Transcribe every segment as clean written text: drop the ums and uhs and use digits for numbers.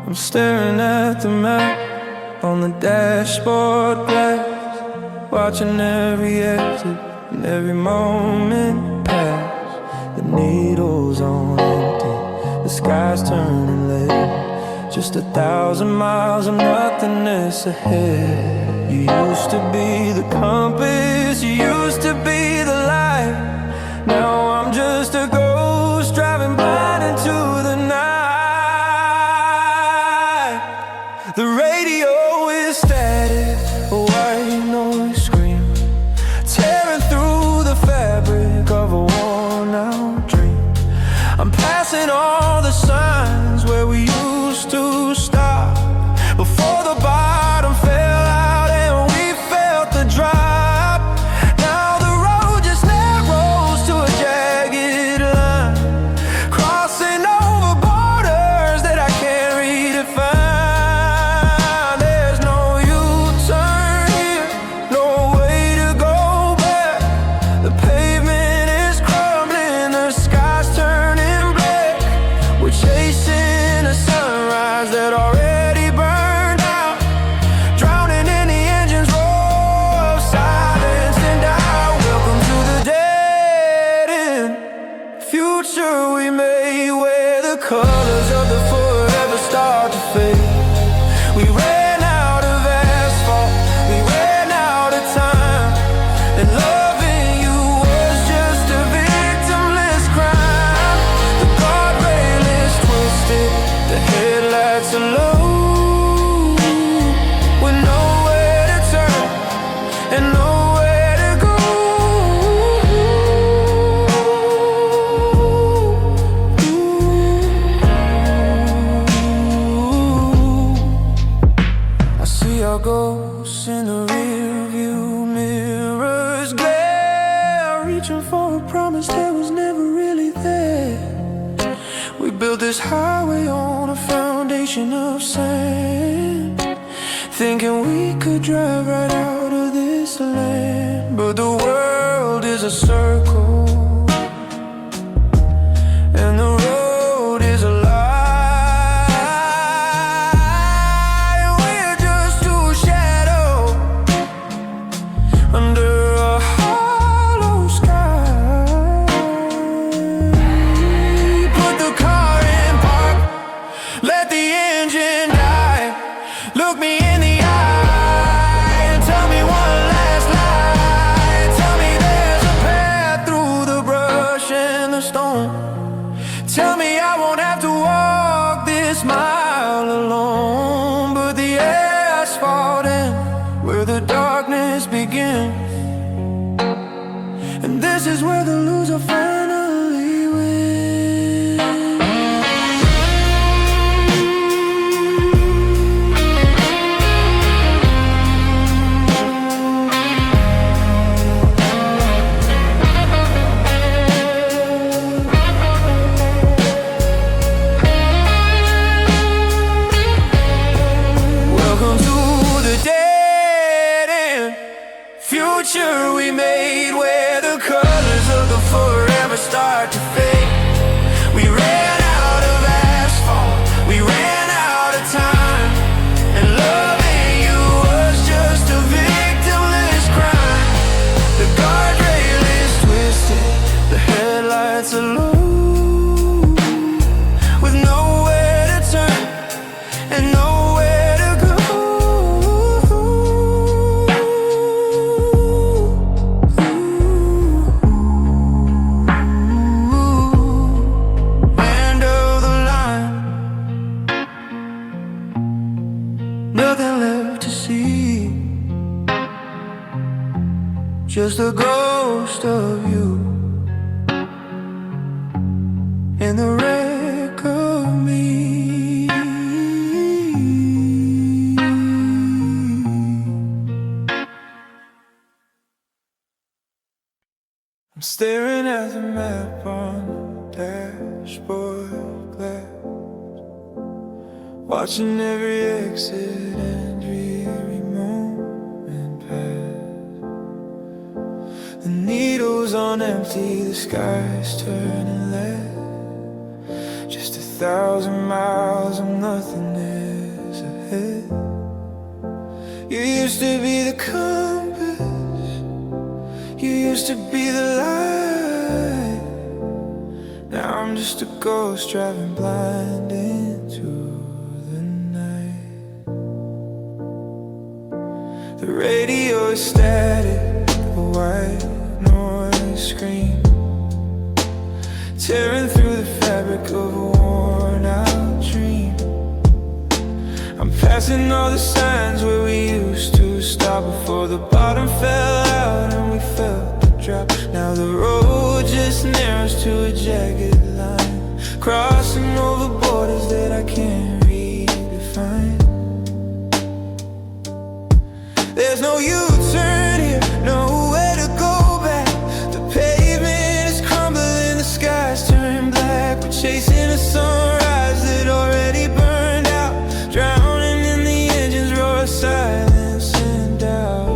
I'm staring at the map on the dashboard glass, watching every exit and every moment pass. The needle's on empty, the sky's turning late. Just 1,000 miles of nothingness ahead. You used to be the compass, you used to be the light. Now I'm just a ghost driving blind into the night. The radio is static, a white noise scream, tearing through the fabric of a worn out dream. I'm passing all the signs where we used to stop, before the bottom fell out and we felt the drop. Now the road just narrows to a jagged line, crossing over borders that I can't redefine. There's no U-turn here, no way to go back. The pavement is crumbling, the sky's turning black. We're chasing a sunrise that already burned out, drowning in the engine's roar of silence and doubt. Welcome to the dead end, future we made, where the colors of the forever start to fade. We ran out of asphalt, we ran out of time, and loving you was just a victimless crime. The guardrail is twisted, the headlights are low, with nowhere to turn and nowhere to go. I see our ghosts in the rearview mirrors glare, reaching for a promise that was never really there. We built this highway on a foundation of sand, thinking we could drive right out of this land. But the world is a circle, and the road is a lie. We're just two shadows under a hollow sky. Put the car in park, let the engine die. Look me in the eye and tell me one last lie. Tell me there's a path through the brush and the stone. Tell me I won't have to walk this mile alone. But the asphalt ends where the darkness begins, and this is where the loser finally wins. Welcome to the dead end, future we made, where the colors of the forever start to fade. We ran out of asphalt, we ran out of time, and loving you was just a victimless crime. The guardrail is twisted, the headlights are low, with nowhere to turn and nowhere to go. End of the line, nothing left to see, just a ghost of you and the wreck of me. I'm staring at the map on the dashboard glass, watching every exit and every moment pass. The needle's on empty, the sky's turning lead. Just 1,000 miles and nothing is ahead. You used to be the compass, you used to be the light. Now I'm just a ghost driving blind into the night. The radio is static, a white noise scream, tearing through the fabric of a worn out dream. I'm passing all the signs where we used to stop before the bottom fell out and we felt the drop. Now the road just narrows to a jagged line, crossing over borders that I can't redefine. There's no U-turn here, nowhere to go back. The pavement is crumbling, the skies turn black. We're chasing a sunrise that already burned out, drowning in the engine's roar of silence and doubt.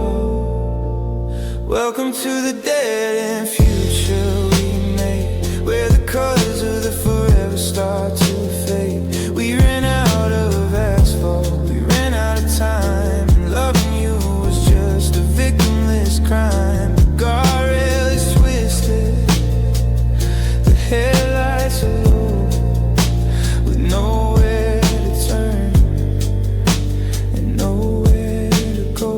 Welcome to the dead-end future we made, where the colors of the forever start to fade. We ran out of asphalt, we ran out of time, and loving you was just a victimless crime. The guardrail is twisted, the headlights are low, with nowhere to turn and nowhere to go.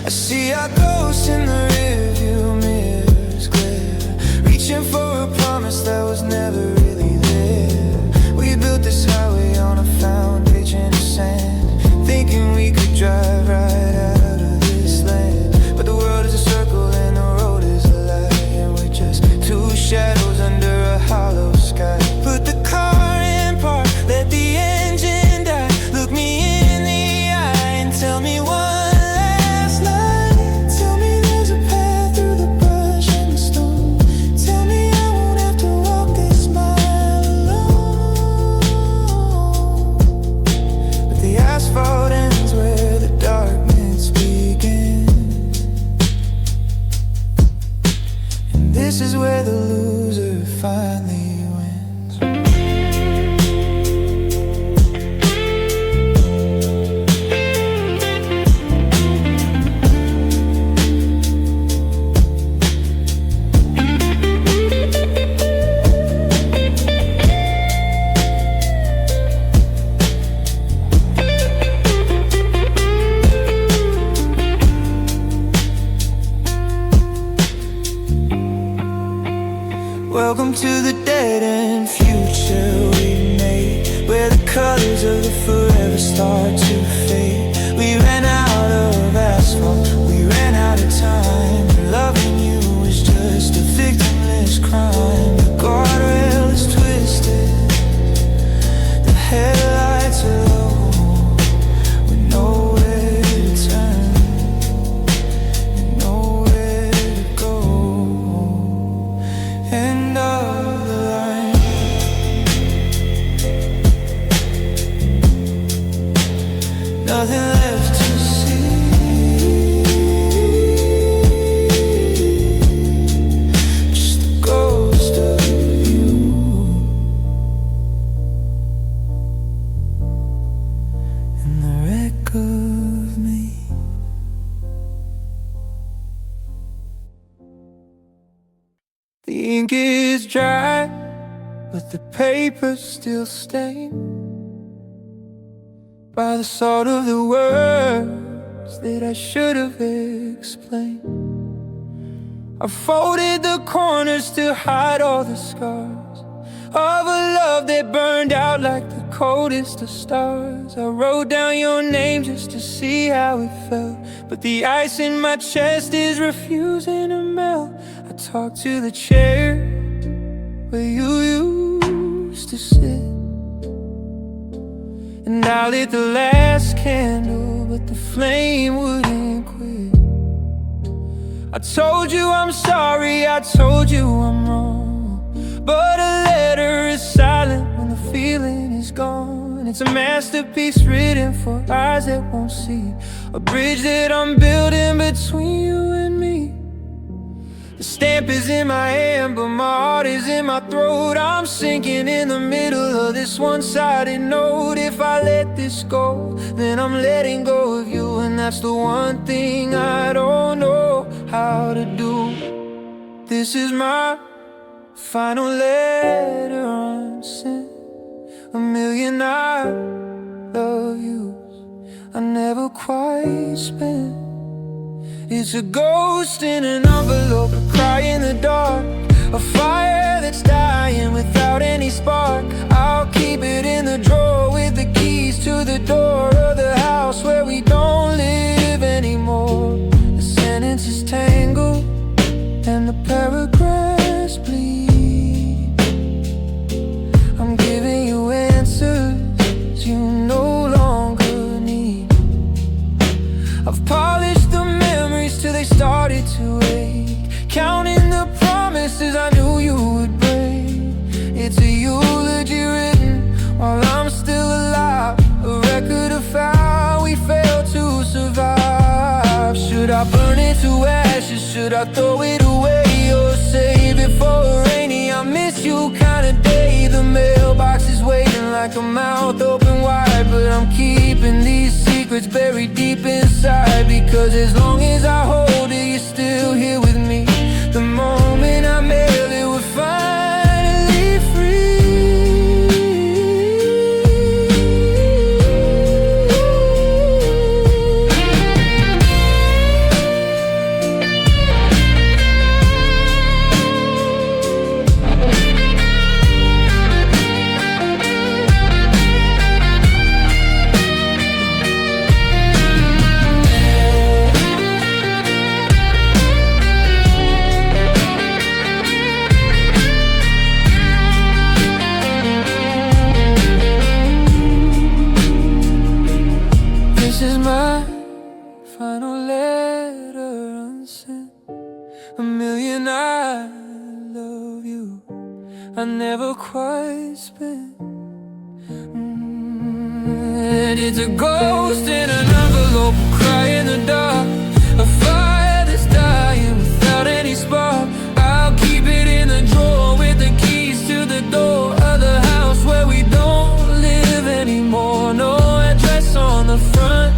I see our ghosts in the rearview mirrors glare, reaching for a promise that was never really there. We built this highway on a foundation of sand, thinking we could drive right out of this land. But the world is a circle and the road is a lie, and we're just two shadows under a hollow sky. Put the car in park, let the engine die. Look me in the eye and tell me one last lie. Tell me there's a path through the brush and the stone. Tell me I won't have to walk this mile alone. But the asphalt ends where the darkness begins, and this is where the loser finally wins. Welcome to the dead-end future we made, where the colors of the forever start to fade. We ran out of asphalt, we ran out of time, and loving you was just a victimless crime. The guardrail is twisted, the headlights are low, with nowhere to turn and nowhere to go. End of the line, nothing left to see, just the ghost of you and the wreck of me. The ink is dry, but the paper's still stained by the salt of the words that I should have explained. I folded the corners to hide all the scars of a love that burned out like the coldest of stars. I wrote down your name just to see how it felt, but the ice in my chest is refusing to melt. I talk to the chair where you used to sit, and I lit the last candle, but the flame wouldn't quit. I told you I'm sorry, I told you I'm wrong, but a letter is silent when the feeling is gone. It's a masterpiece written for eyes that won't see, a bridge that I'm building between you and me. The stamp is in my hand, but my heart is in my throat. I'm sinking in the middle of this one-sided note. If I let this go, then I'm letting go of you, and that's the one thing I don't know how to do. This is my final letter unsent. A million I love yous I never quite spent. It's a ghost in an envelope, a cry in the dark, a fire that's dying without any spark. I'll keep it in the drawer with the keys to the door of the house where we don't live anymore. The sentences tangle and the paragraphs bleed. I'm giving you answers you no longer need. I've polished the memories till they started to ache, counting the promises I knew you would break. It's a eulogy written while I'm still alive, a record of how we failed to survive. Should I burn it to ashes? Should I throw it away or save it for a rainy I miss you kind of day? The mailbox is waiting like a mouth open wide, but I'm keeping these secrets buried deep inside, because as long as I hold it, you're still here with me. The moment I mail it, we're finally free. This is my final letter unsent. A million I love you I never quite spent. And it's a ghost in an envelope, a cry in the dark, a fire that's dying without any spark. I'll keep it in the drawer with the keys to the door of the house where we don't live anymore. No address on the front,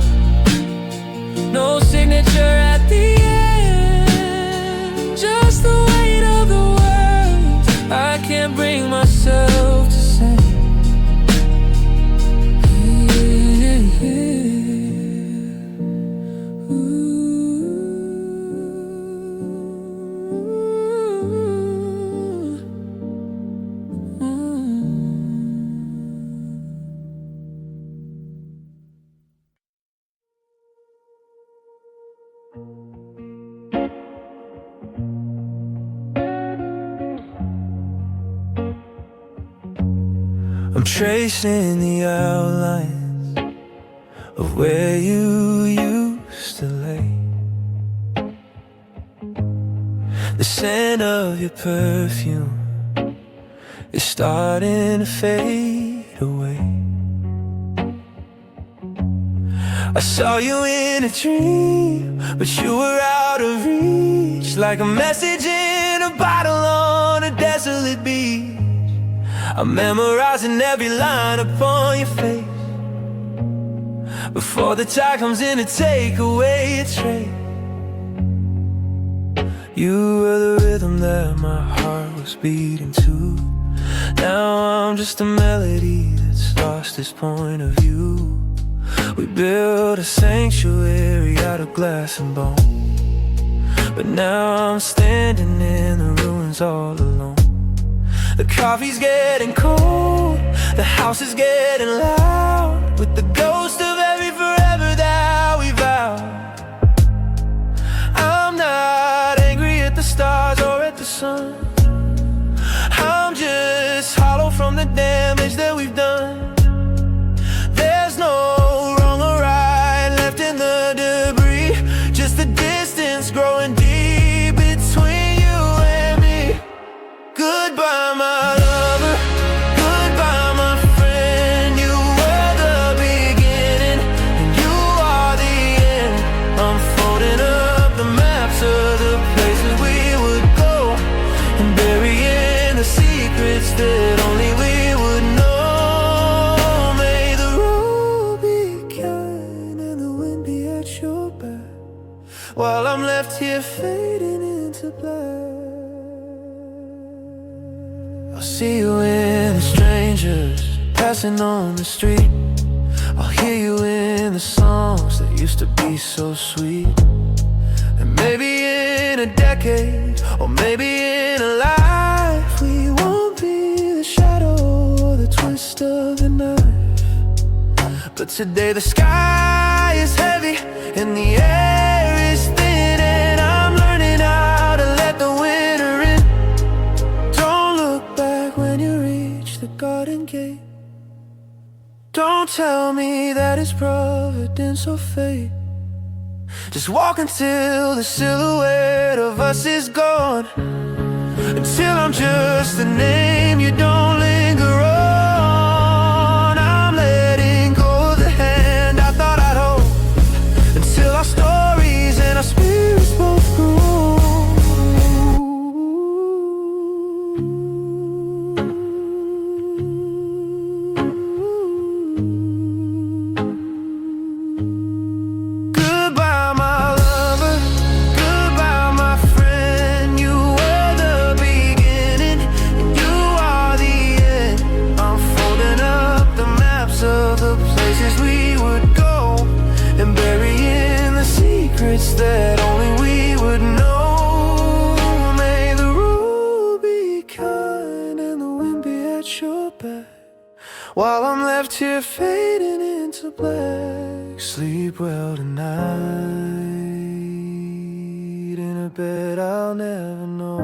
no signature at the end, just the weight of the words I can't bring myself to say. I'm tracing the outlines of where you used to lay. The scent of your perfume is starting to fade away. I saw you in a dream, but you were out of reach, like a message in a bottle on a desolate beach. I'm memorizing every line upon your face before the tide comes in to take away a trace. You were the rhythm that my heart was beating to. Now I'm just a melody that's lost its point of view. We built a sanctuary out of glass and bone, but now I'm standing in the ruins all alone. The coffee's getting cold, the house is getting loud, with the ghost of every forever that we vowed. I'm not angry at the stars or at the sun, I'm just hollow from the damage that we've done. There's no wrong or right left in the debris, just the distance growing deep between you and me. Goodbye, my lover, goodbye, my friend. You were the beginning, and you are the end. I'm folding up the maps of the places we would I'll see you in the strangers passing on the street. I'll hear you in the songs that used to be so sweet. And maybe in a decade, or maybe in a life, we won't be the shadow or the twist of the knife. But today the sky is heavy and the air is thin, and I'm learning how to let the winter in. Don't look back when you reach the garden gate. Don't tell me that it's providence or fate. Just walk until the silhouette of us is gone, until I'm just a name you don't linger on. I'm letting go of the hand I thought I'd hold, until our stories and our spirits both grow. That only we would know. May the rule be kind and the wind be at your back, while I'm left here fading into black. Sleep well tonight in a bed I'll never know.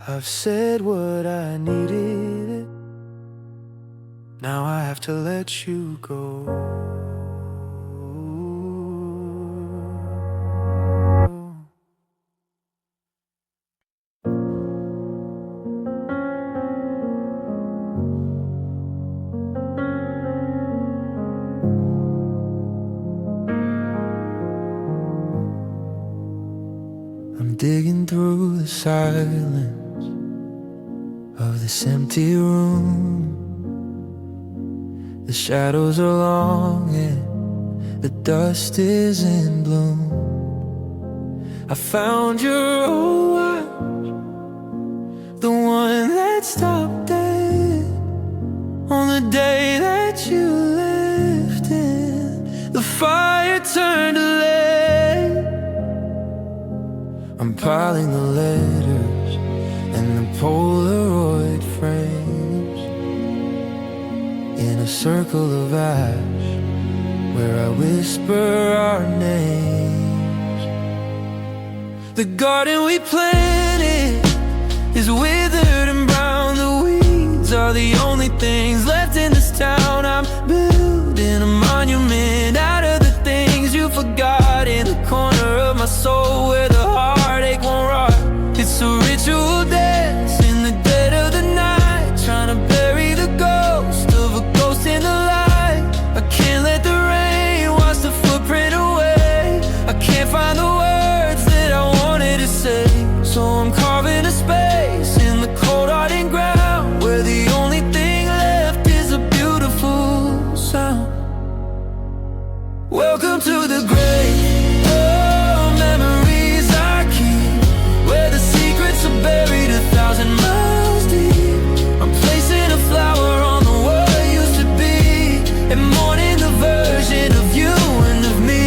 I've said what I needed, now I have to let you go. I'm digging through the silence of this empty room. The shadows are long and the dust is in bloom. I found your old watch, the one that stopped dead on the day that you left it. The fire turned to lead. I'm piling the letters and the Polaroid frames in a circle of ash where I whisper our names. The garden we planted is withered and brown. The weeds are the only things left in this town. I'm building a monument out of the things you forgot, in the corner of my soul where the heartache won't rot. It's a ritual dance in the dead of the night, trying to bury the ghost of a ghost in the light. I can't let the rain wash the footprint away. I can't find the words that I wanted to say, so I'm carving a space in the cold hardened ground where the only thing left is a beautiful sound. Welcome to the grave. Oh, memories I keep, where the secrets are buried 1,000 miles deep. I'm placing a flower on the what used to be, and mourning the version of you and of me.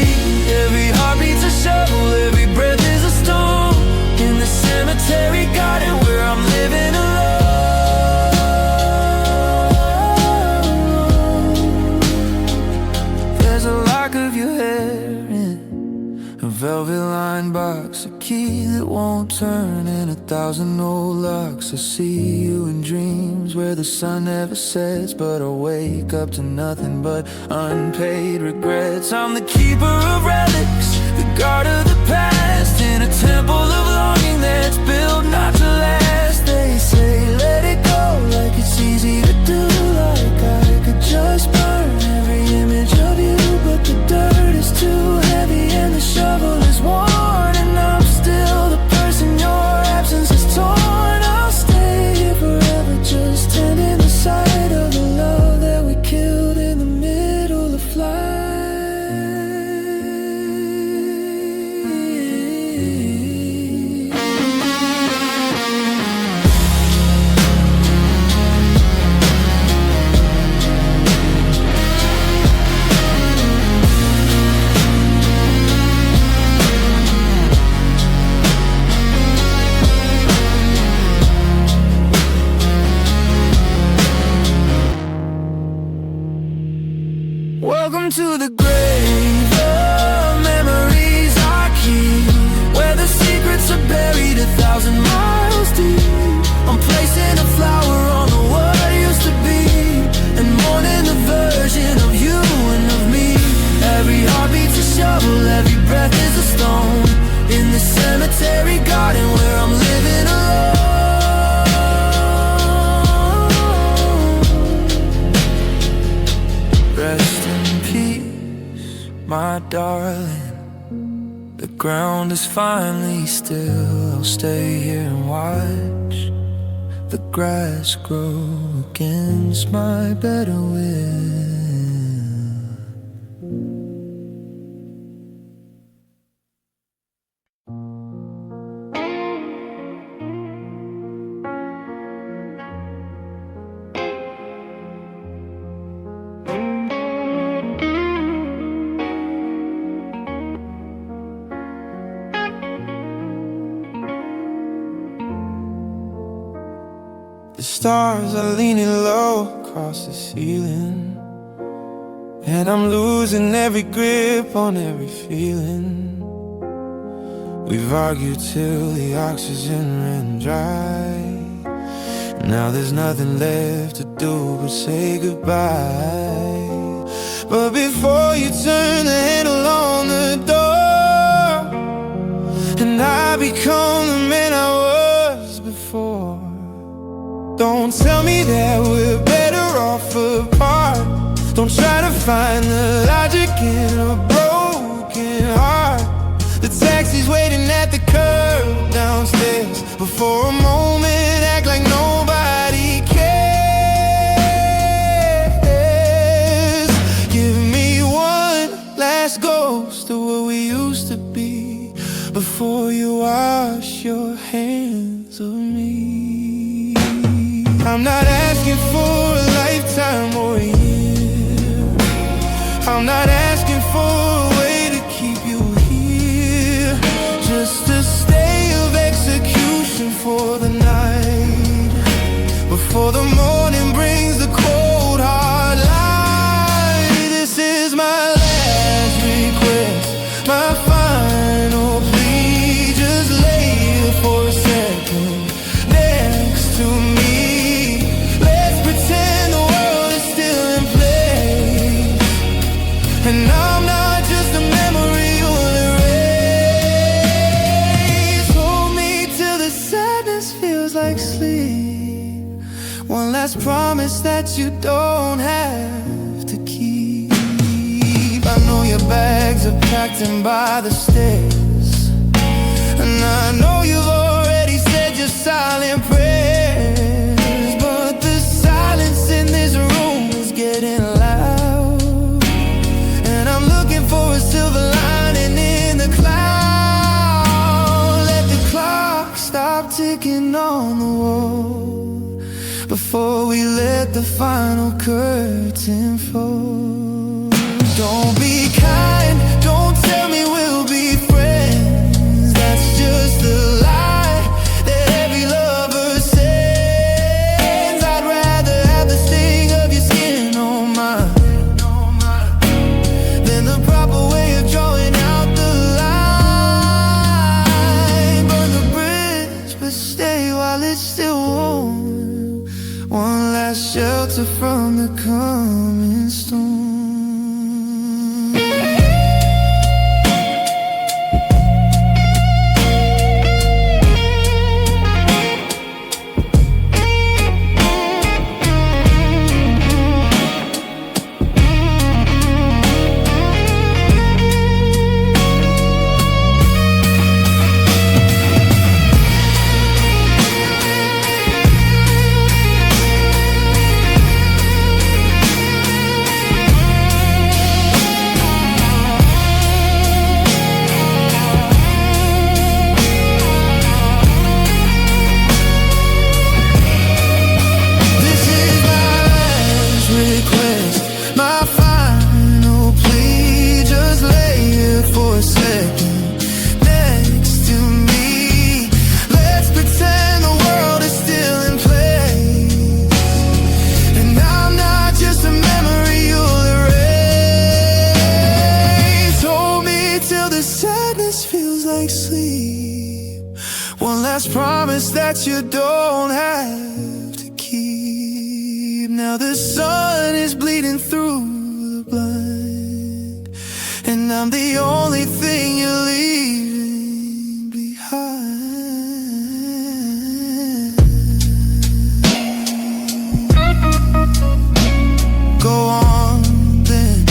Every heartbeat's a shovel, every breath is a stone, in the cemetery garden where I'm living alone. There's a lock of your hair in a velvet-lined box, a key that won't turn, and 1,000 old locks. I see you in dreams where the sun never sets, but I wake up to nothing but unpaid regrets. I'm the keeper of relics, the guard of the past, in a temple of longing that's built not to last. They say let it go, like it's easy to do, like I could just burn every image of you. But the dirt is too heavy and the shovel is worn, and I'm still the person your absence has torn. I'll stay here forever, just tending the sight of the love that we killed in the middle of flight. to the grave. The memories I keep, where the secrets are buried 1,000 miles deep. I'm placing a flower on the what used to be, and mourning the version of you and of me. Every heartbeat's a shovel, every breath is a stone, in the cemetery garden where I'm living alone. Rest in peace, my darling. The ground is finally still. I'll stay here and watch the grass grow against my better will. The stars are leaning low across the ceiling, and I'm losing every grip on every feeling. We've argued till the oxygen ran dry. Now there's nothing left to do but say goodbye. But before you turn the handle on the door, and I become the man I was before, don't tell me that we're better off apart. Don't try to find the logic in a broken heart. The taxi's waiting at the curb downstairs, but for a moment act like nobody cares. Give me one last ghost of what we used to be before you wash your hands of me. I'm not asking for a lifetime or a year. I'm not asking for a way to keep you here, just a stay of execution for the night, before the morning brings the cold hard light. This is my last request, my final plea. Just lay here for a second next to me. And I'm not just a memory you'll erase. Hold me till the sadness feels like sleep. One last promise that you don't have to keep. I know your bags are packed and by the stairs, and I know you've already said your silent prayers, but the silence in this room is getting loud, and I'm looking for a silver lining in the cloud. Let the clock stop ticking on the wall before we let the final curtain fall. Don't be kind, don't tell me we'll be friends. That's just a lie that every lover sends. I'd rather have the sting of your skin on mine than the proper way of drawing out the line. Burn the bridge, but stay while it's still warm. One last shelter from the coming storm. One last promise that you don't have to keep. Now the sun is bleeding through the blind, and I'm the only thing you're leaving behind. Go on then,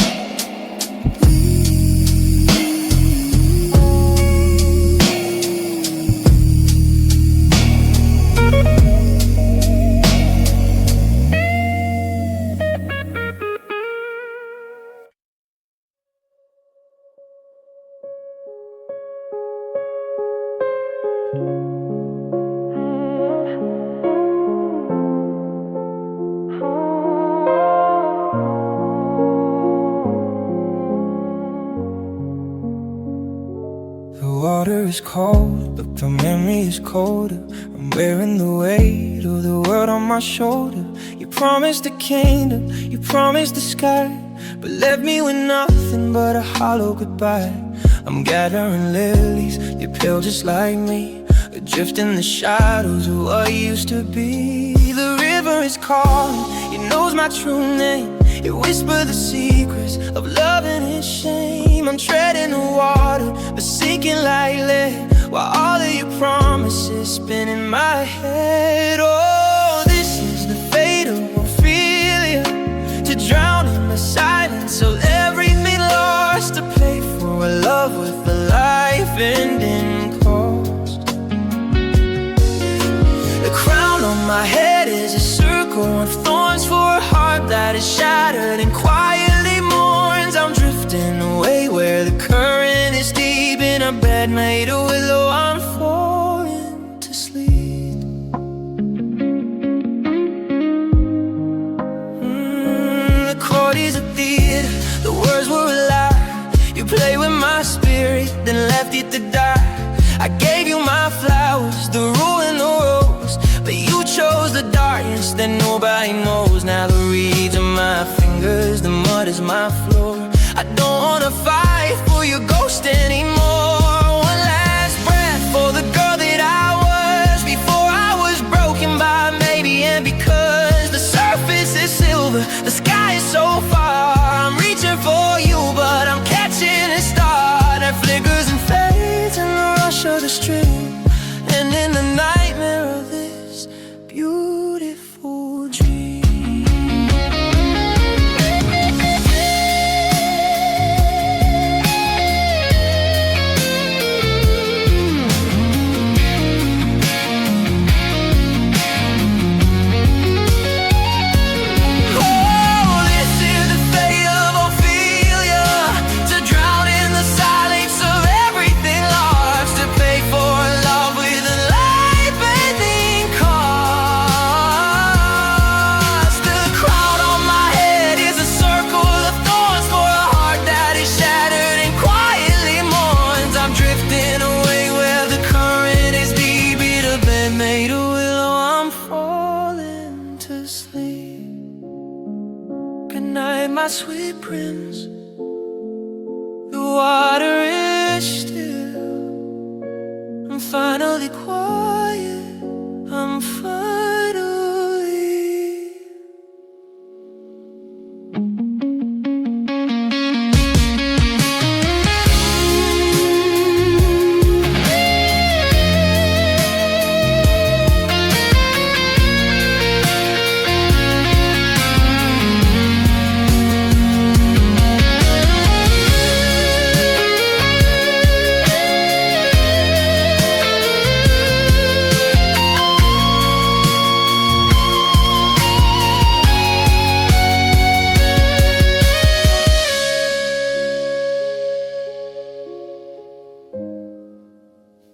the water is cold, but the memory is colder. I'm wearing the weight of the world on my shoulder. You promised a kingdom, you promised the sky, but left me with nothing but a hollow goodbye. I'm gathering lilies, you're pale just like me, adrift in the shadows of what used to be. The river is calling, it knows my true name. It whispers the secrets of love and shame. I'm treading the water, but sinking like lead, while all of your promises spin in my head. Oh, this is the fate of Ophelia, to drown in the silence of everything lost, to pay for a love with a life-ending cost. The crown on my head is a circle of thorns for a heart that is shattered and quietly mourns. I'm drifting away where the current is deep, in a bed made of willow. I'm falling to sleep. The chord is a theater, the words were alive. You played with my spirit, then left it to die. I gave you my flowers, the rule and the rose, but you chose the darkness that nobody knows. Now the reeds are my fingers, the mud is my floor. I don't wanna fight for your ghost anymore. One last breath for the girl that I was before I was broken by maybe. And because the surface is silver, the sky is so far, I'm reaching for you, but I'm catching a star that flickers and fades in the rush of the stream, and in the nightmare of this beautiful dream. My sweet prince, the water is still. I'm finally quiet, I'm finally.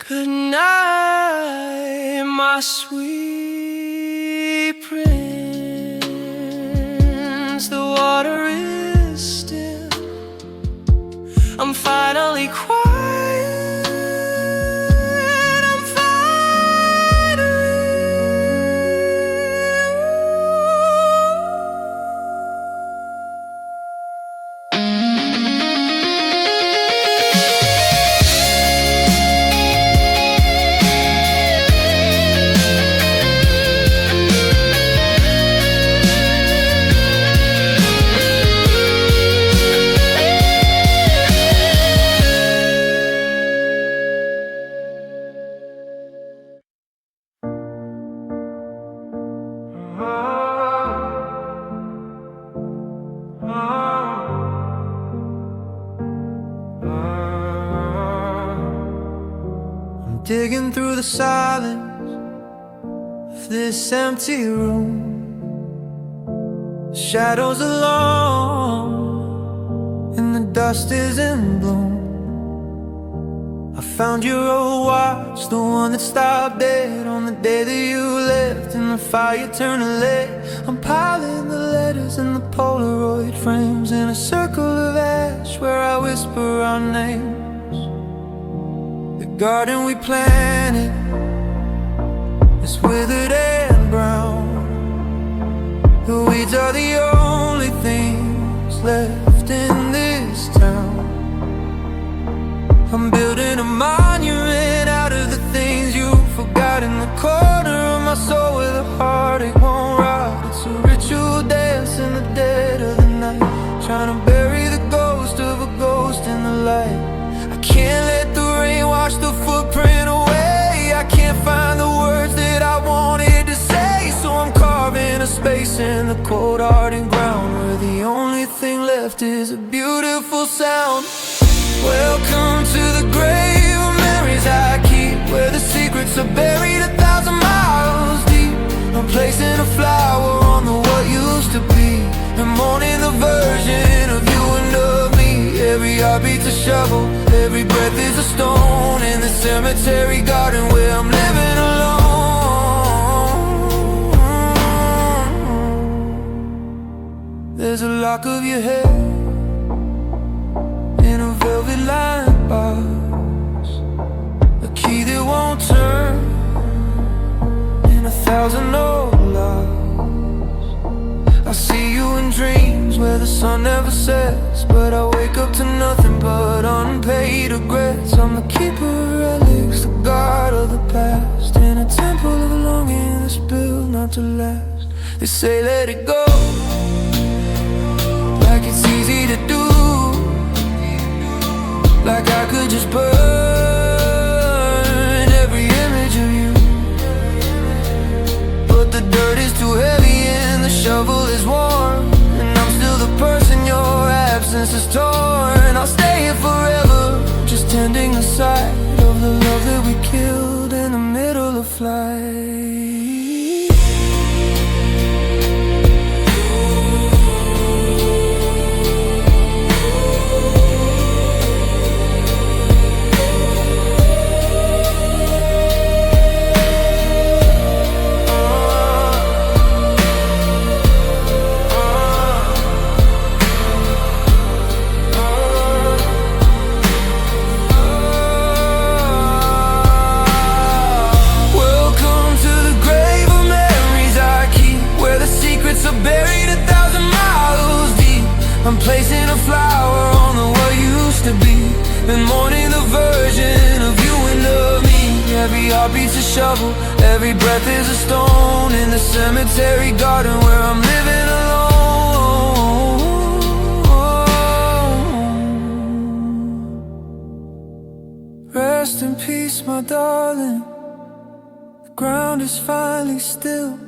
Good night, my sweet prince. The water is still. I'm finally quiet. I'm finally. digging through the silence of this empty room. Shadows are long and the dust is in bloom. I found your old watch, the one that stopped dead on the day that you left, and the fire turned to lead. I'm piling the letters in the Polaroid frames in a circle of ash where I whisper our names. The garden we planted is withered and brown. The weeds are the only things left in this town. I'm building a monument out of the things you forgot, in the corner of my soul where the heartache won't rot. It's a ritual dance in the dead of the night, trying to bury the ghost of a ghost in the light. I can't let the rain wash the footprint away. I can't find the words that I wanted to say, so I'm carving a space in the cold hardened ground where the only thing left is a beautiful sound. Welcome to the grave of memories I keep, where the secrets are buried 1,000 miles deep. I'm placing a flower on the what used to be, and mourning the version of you and of me. Every heartbeat's a shovel, every breath is a stone, in the cemetery garden where I'm living alone. There's a lock of your hair in a velvet lined box, a key that won't turn in 1,000 old locks. I see you in dreams where the sun never sets, but I wake up to nothing but unpaid regrets. I'm the keeper of relics, the guard of the past, in a temple of longing that's built not to last. They say let it go, like it's easy to do, like I could just burn every image of you. But the dirt is too heavy and the shovel is warm, and I'm still the person your absence has torn. I'll stay here forever, just tending the site of the love that we killed in the middle of flight. Buried 1,000 miles deep, I'm placing a flower on the what used to be, been mourning the version of you and of me. Every heartbeat's a shovel, every breath is a stone, in the cemetery garden where I'm living alone. Rest in peace, my darling, the ground is finally still.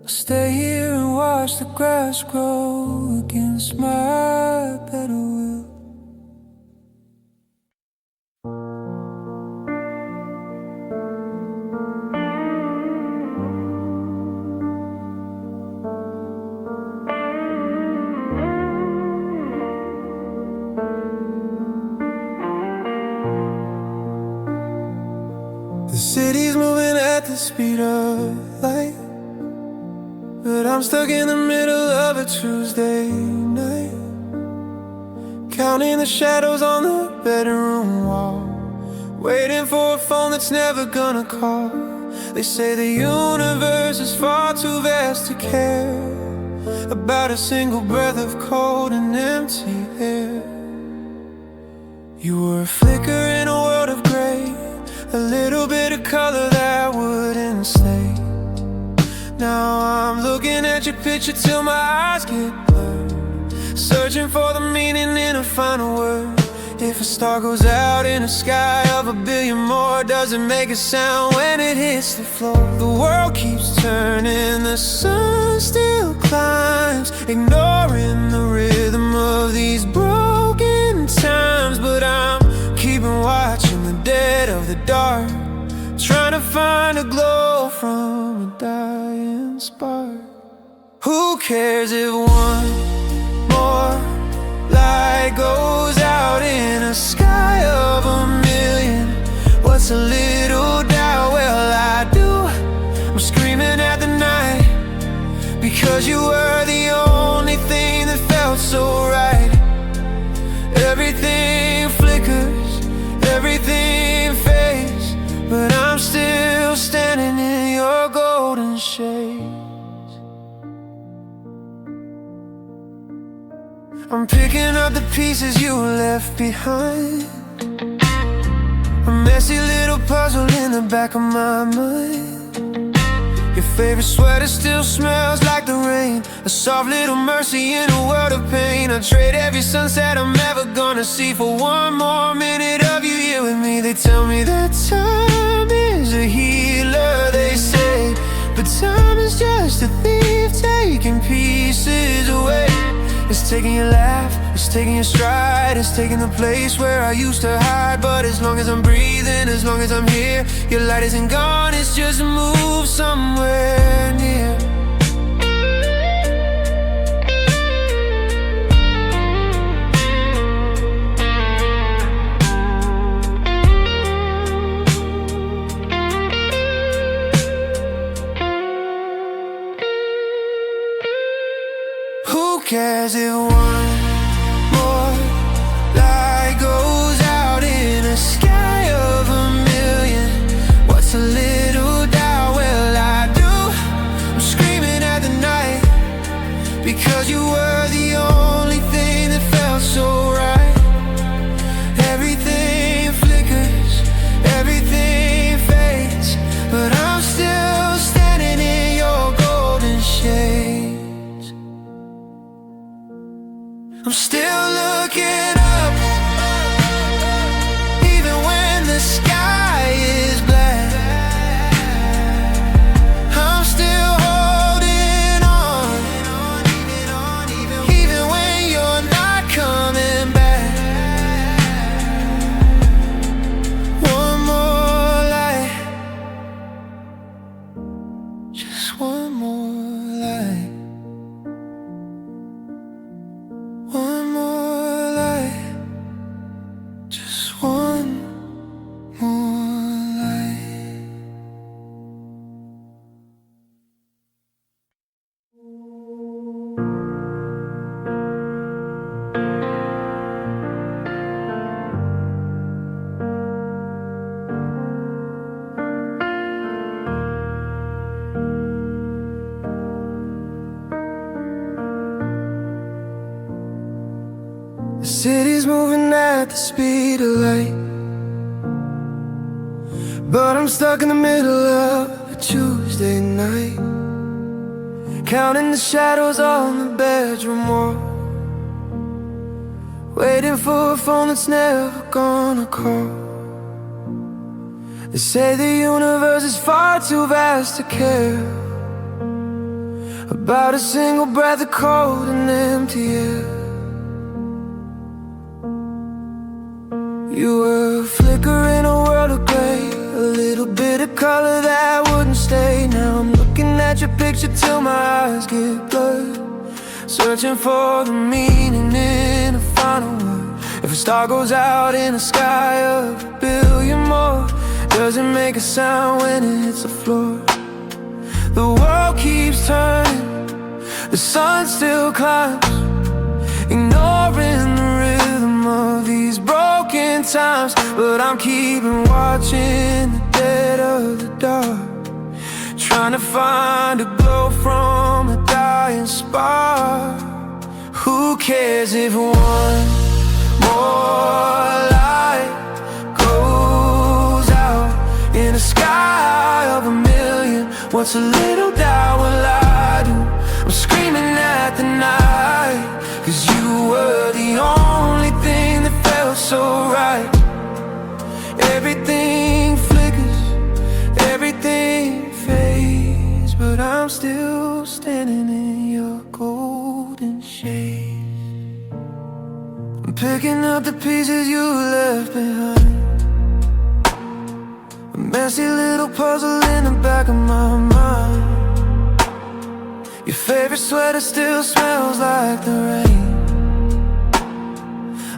I'll stay here and watch the grass grow against my better will. The city's moving at the speed of light, but I'm stuck in the middle of a Tuesday night, counting the shadows on the bedroom wall, waiting for a phone that's never gonna call. They say the universe is far too vast to care about a single breath of cold and empty air. You were a flicker in a world of gray, a little bit of color that wouldn't stay. Now I'm looking at your picture till my eyes get blurred, searching for the meaning in a final word. If a star goes out in a sky of a billion more, does it make a sound when it hits the floor? The world keeps turning, the sun still climbs, ignoring the rhythm of these broken times. But I'm keeping watch in the dead of the dark, trying to find a glow from a dying spark. Who cares if one more light goes out in a sky of a million? What's a little doubt? Well, I do. I'm screaming at the night, because you were the only thing that felt so right. Everything flickers, everything fades, but I'm still standing in your golden shades. I'm picking up the pieces you left behind, a messy little puzzle in the back of my mind. Your favorite sweater still smells like the rain, a soft little mercy in a world of pain. I'd trade every sunset I'm ever gonna see for one more minute of you here with me. They tell me that time is a healer, they say, but time is just a thief taking pieces away. It's taking your laugh, it's taking your stride, it's taking the place where I used to hide. But as long as I'm breathing, as long as I'm here, your light isn't gone, it's just moved somewhere near. Who cares if one more light goes out in a sky of a million? What's a little doubt? Well, I do. I'm screaming at the night, because you were the only thing that felt so right. Everything flickers, everything fades, but I'm still standing in your golden shade. I'm still looking up, even when the sky is black. I'm still holding on, even when you're not coming back. One more light, just one more light. One more light, just one more light. The city's moving at the speed of light, but I'm stuck in the middle of a Tuesday night, counting the shadows on the bedroom wall, waiting for a phone that's never gonna call. They say the universe is far too vast to care about a single breath of cold and empty air. You were a flicker in a world of gray, a little bit of color that wouldn't stay. Now I'm looking at your picture till my eyes get blurred, searching for the meaning in a final word. If a star goes out in a sky of a billion more, does it make a sound when it hits the floor? The world keeps turning, the sun still climbs, ignoring the rhythm of these broken times. But I'm keeping watch in the dead of the dark, trying to find a glow from a dying spark. Who cares if one more light goes out in a sky of a million? What's a little doubt? Will I do? I'm screaming at the night, 'cause you were the only thing that felt so right. Everything flickers, everything fades, but I'm still standing in your golden shade. I'm picking up the pieces you left behind, messy little puzzle in the back of my mind. Your favorite sweater still smells like the rain.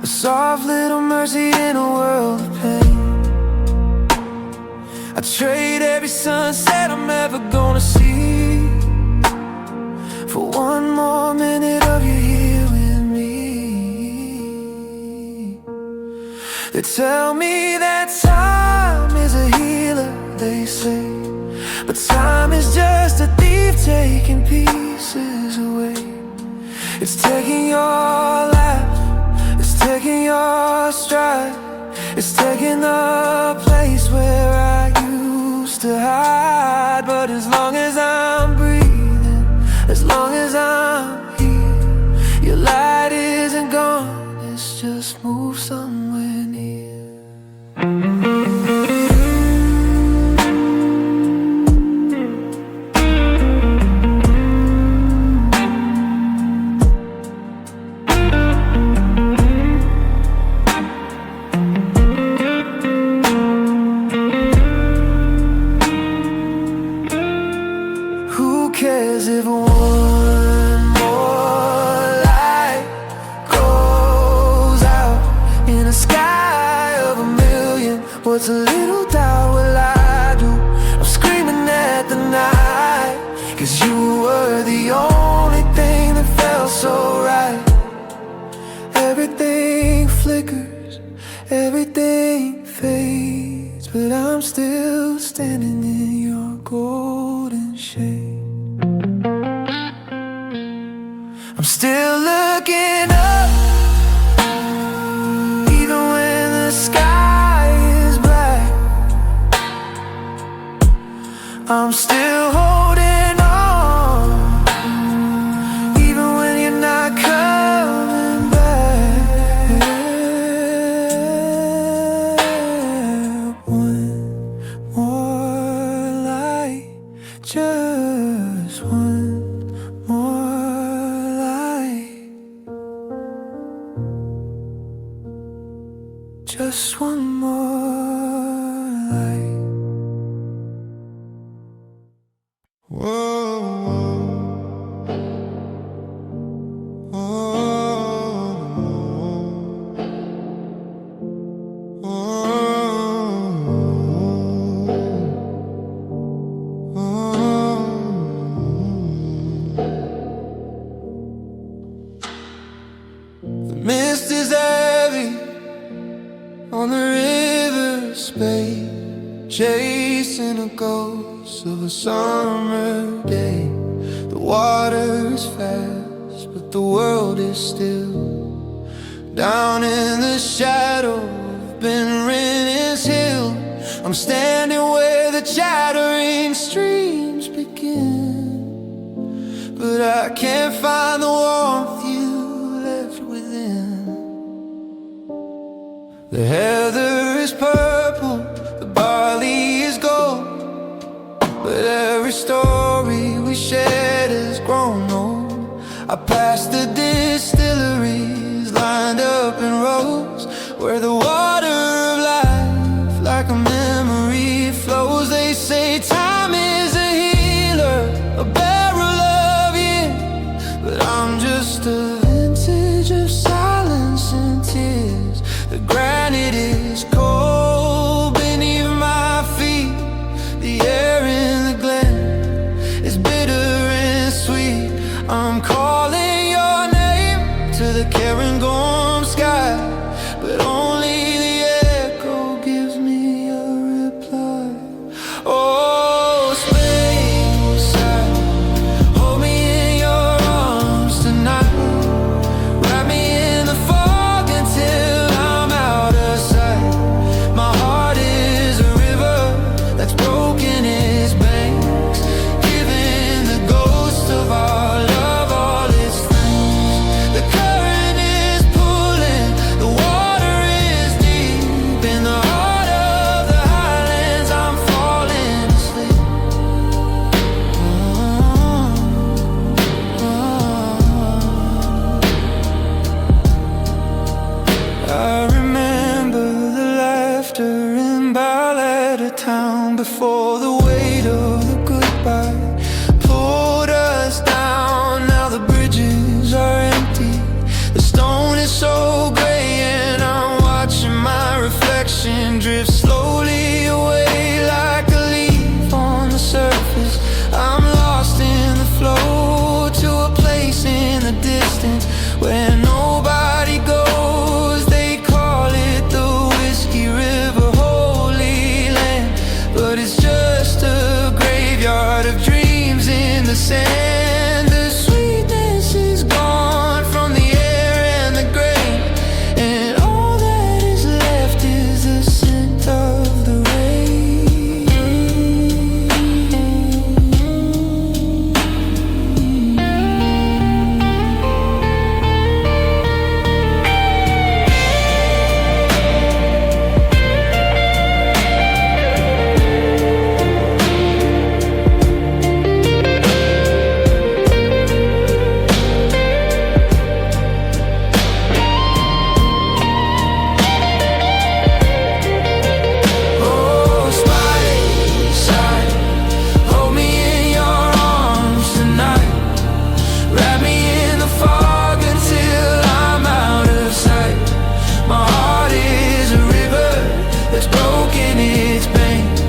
A soft little mercy in a world of pain. I trade every sunset I'm ever gonna see for one more minute of you here with me. They tell me that time is a healer, they say, but time is just a thief taking pieces away. It's taking your life, it's taking your stride, it's taking the place where I used to hide. But as long as I'm breathing, as long as I'm here, your light isn't gone, it's just moved somewhere near. Who cares if one more light goes out in a sky of a million? What's a little doubt will I do? I'm screaming at the night, 'cause you were the only thing that felt so right. Everything flickers, everything fades, but I'm still standing in your golden shade. I'm still looking up, even when the sky is black. I'm still holding on, even when you're not coming back. One more light, just one more light, just one more light. Whoa, whoa, whoa, whoa. The mist is heavy on the river Spain, chasing a ghost of a summer day. The water's fast, but the world is still. Down in the shadow of Ben Rennie's hill, I'm standing where the chattering streams begin, but I can't find the warmth you left within. The heather is purple, the barley is gold, but every story we shared has grown old. I passed the distilleries lined up in rows, where the water of life like a memory flows. They say time is a healer, a barrel of years, but I'm just a vintage of silence and tears. The granite is cold beneath my feet, the air in the glen is bitter and sweet. I'm calling your name to the Cairngorm sky, but only long before the weight of the goodbye pulled us down. Now the bridges are empty, the stone is so gray, and I'm watching my reflection drift slowly away like a leaf on the surface. I'm lost in the flow to a place in the distance where nobody goes. They call it the Whiskey River Holy Land, but it's just a graveyard of dreams in the sand. The sweetness is gone from the air and the grain, and all that is left is the scent of the rain. Oh, spy side, hold me in your arms tonight. Wrap me in the fog until I'm out of sight. My heart is a river that's broken its banks,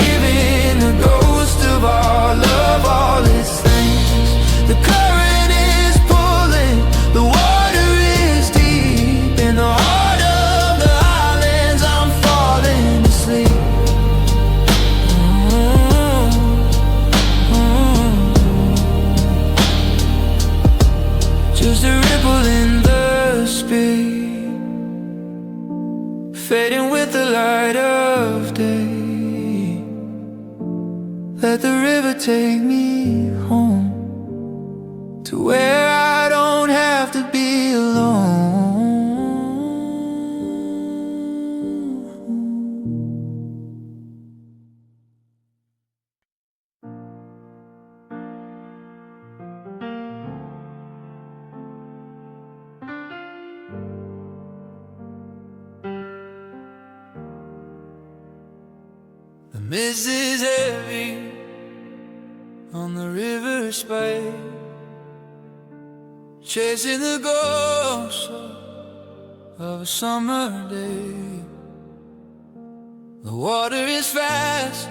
giving the ghost of our love all its thanks. The current is pulling, the water is deep. In the heart of the islands I'm falling asleep. Just a ripple in the space, fading with the light of day. Let the river take me home to where I don't have to be alone. The mist is heavy on the river spray, chasing the ghost of a summer day. The water is fast,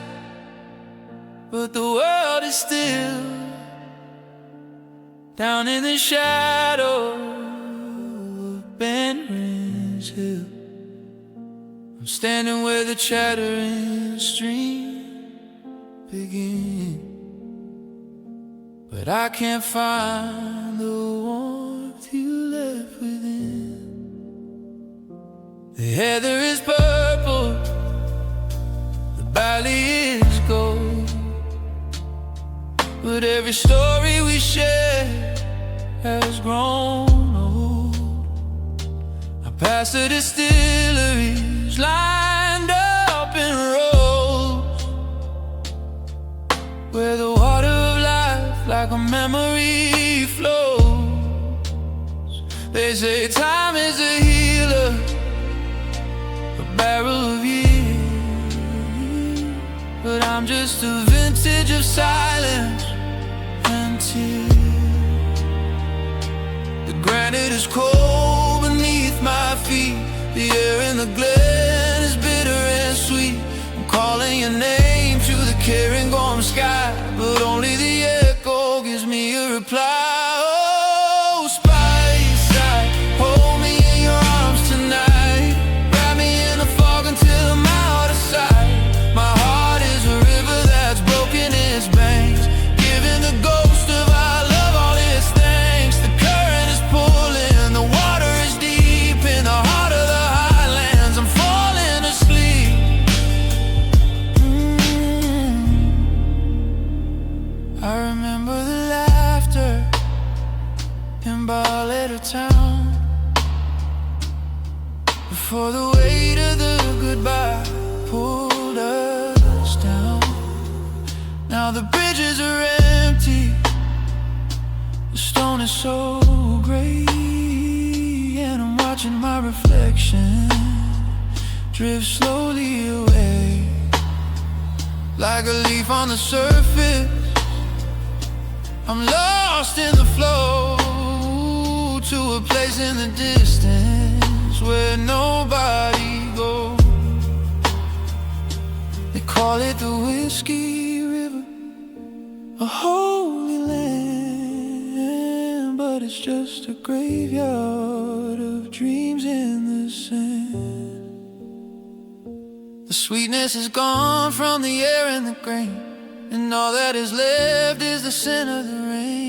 but the world is still. Down in the shadow of Benrin's Hill, I'm standing where the chattering stream begins, but I can't find the warmth you left within. The heather is purple, the valley is gold, but every story we share has grown old. I pass the distilleries lined up in rows, where the water of life like a memory flows. They say time is a healer, a barrel of years, but I'm just a vintage of silence and tears. The granite is cold beneath my feet, the air in the glen is bitter and sweet. I'm calling your name to the Cairngorm sky, but only the echo gives me a reply. Oh, spice side, hold me in your arms tonight. Wrap me in the fog until I'm out of sight. My heart is a river that's broken its banks, giving the ghost of our love all its thanks. The current is pulling, the water is deep. In the heart of the highlands I'm falling asleep. I remember the laughter in Barletta Town, before the weight of the goodbye pulled us down. Now the bridges are empty, the stone is so gray, and I'm watching my reflection drift slowly away like a leaf on the surface. I'm lost in the flow to a place in the distance where nobody goes. They call it the Whiskey River, a holy land, but it's just a graveyard of dreams in the sand. The sweetness is gone from the air and the grain, and all that is left is the scent of the rain.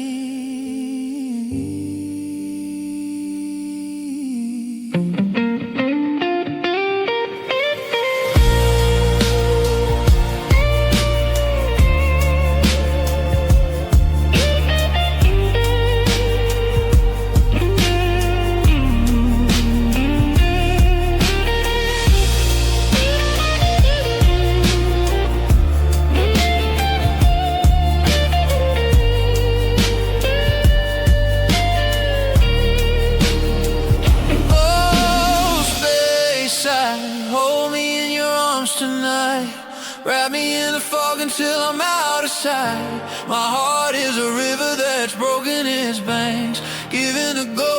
Hold me in your arms tonight, wrap me in the fog until I'm out of sight. My heart is a river that's broken its banks, giving to go